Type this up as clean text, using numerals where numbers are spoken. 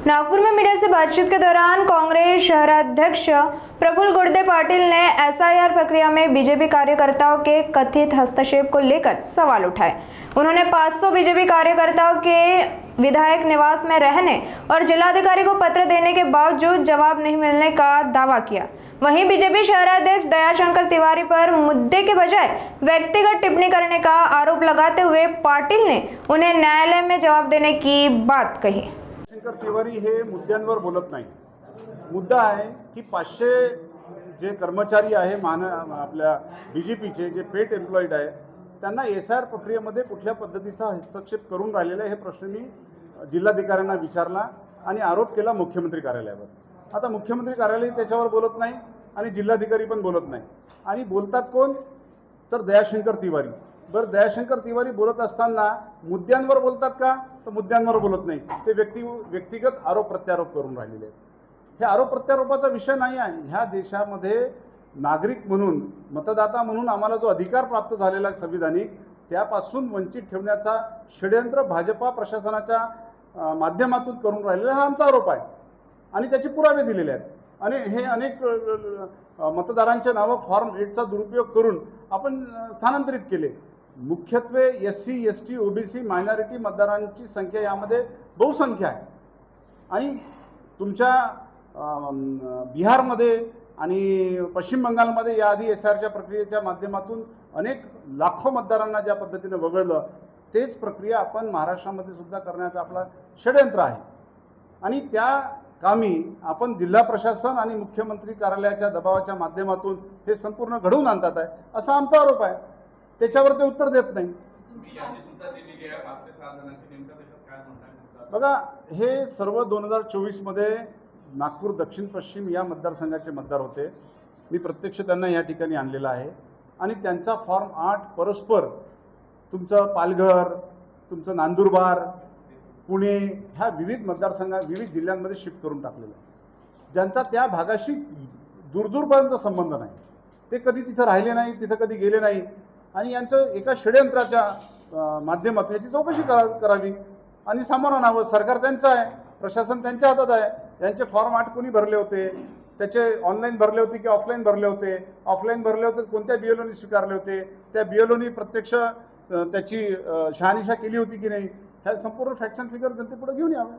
नागपुर में मीडिया से बातचीत के दौरान कांग्रेस शहराध्यक्ष प्रफुल्ल गुर्दे पाटिल ने एसआईआर प्रक्रिया में बीजेपी कार्यकर्ताओं के कथित हस्तक्षेप को लेकर सवाल उठाए। उन्होंने 500 बीजेपी कार्यकर्ताओं के विधायक निवास में रहने और जिलाधिकारी को पत्र देने के बावजूद जवाब नहीं मिलने का दावा किया। वहीं बीजेपी शहराध्यक्ष दयाशंकर तिवारी पर मुद्दे के बजाय व्यक्तिगत टिप्पणी करने का आरोप लगाते हुए पाटिल ने उन्हें न्यायालय में जवाब देने की बात कही। दयाशंकर तिवारी हे मुद्द्यांवर बोलत नाही। मुद्दा आहे की 500 जे कर्मचारी आहे आपल्या बीजेपीचे जे पेड एम्प्लॉईड आहे त्यांना एसआर प्रक्रियेमध्ये कुठल्या पद्धतीचा हस्तक्षेप करून राहिलेला हे प्रश्न मी जिल्हाधिकाऱ्यांना विचारला आणि आरोप केला मुख्यमंत्री कार्यालयावर। आता मुख्यमंत्री कार्यालय त्याच्यावर बोलत नाही आणि जिल्हाधिकारी पण बोलत नाही आणि बोलतात कोण तर दयाशंकर तिवारी। बरं, दयाशंकर तिवारी बोलत असताना मुद्द्यांवर बोलतात का तर मुद्द्यांवर बोलत नाही, ते व्यक्तिगत आरोप प्रत्यारोप करून राहिलेले आहेत। हे आरोप प्रत्यारोपाचा विषय नाही आहे। ह्या देशामध्ये नागरिक म्हणून मतदाता म्हणून आम्हाला जो अधिकार प्राप्त झालेला आहे संविधानिक त्यापासून वंचित ठेवण्याचा षड्यंत्र भाजपा प्रशासनाच्या माध्यमातून करून राहिलेला हा आमचा आरोप आहे आणि त्याचे पुरावे दिलेले आहेत। आणि हे अनेक मतदारांचे नाव फॉर्म 8 चा दुरुपयोग करून आपण स्थानांतरित केले। मुख्यत्वे एससी एसटी ओबीसी मायनॉरिटी मतदारांची संख्या यामध्ये बहुसंख्या आहे आणि तुमच्या बिहारमध्ये आणि पश्चिम बंगालमध्ये याआधी एसआरच्या प्रक्रियेच्या माध्यमातून अनेक लाखो मतदारांना ज्या पद्धतीने वगळलं तेच प्रक्रिया आपण महाराष्ट्रामध्ये सुद्धा करण्याचा आपला षड्यंत्र आहे आणि त्या कामी आपण जिल्हा प्रशासन आणि मुख्यमंत्री कार्यालयाच्या दबावाच्या माध्यमातून हे संपूर्ण घडवून आणतात आहे असा आमचा आरोप आहे। त्याच्यावर ते उत्तर देत नाही। बघा, हे सर्व 2024 मध्ये नागपूर दक्षिण पश्चिम या मतदारसंघाचे मतदार होते। मी प्रत्यक्ष त्यांना या ठिकाणी आणलेला आहे आणि त्यांचा फॉर्म 8 परस्पर तुमचं पालघर, तुमचं नांदुरबार, पुणे ह्या विविध विविध जिल्ह्यांमध्ये शिफ्ट करून टाकलेला आहे, ज्यांचा त्या भागाशी दूरपर्यंत संबंध नाही। ते कधी तिथं राहिले नाही, तिथं कधी गेले नाही आणि यांचं एका षड्यंत्राच्या माध्यमातून याची चौकशी करावी आणि सामोरं आणावं। सरकार त्यांचं आहे, प्रशासन त्यांच्या हातात आहे। यांचे फॉर्म 8 कोणी भरले होते, त्याचे ऑनलाईन भरले होते की ऑफलाईन भरले होते, ऑफलाईन भरले होते कोणत्या बीएलओनी स्वीकारले होते, त्या बीएलओनी प्रत्यक्ष त्याची शहानिशा केली होती की नाही, ह्या संपूर्ण फॅक्ट्स अँड फिगर जनतेपुढे घेऊन यावे।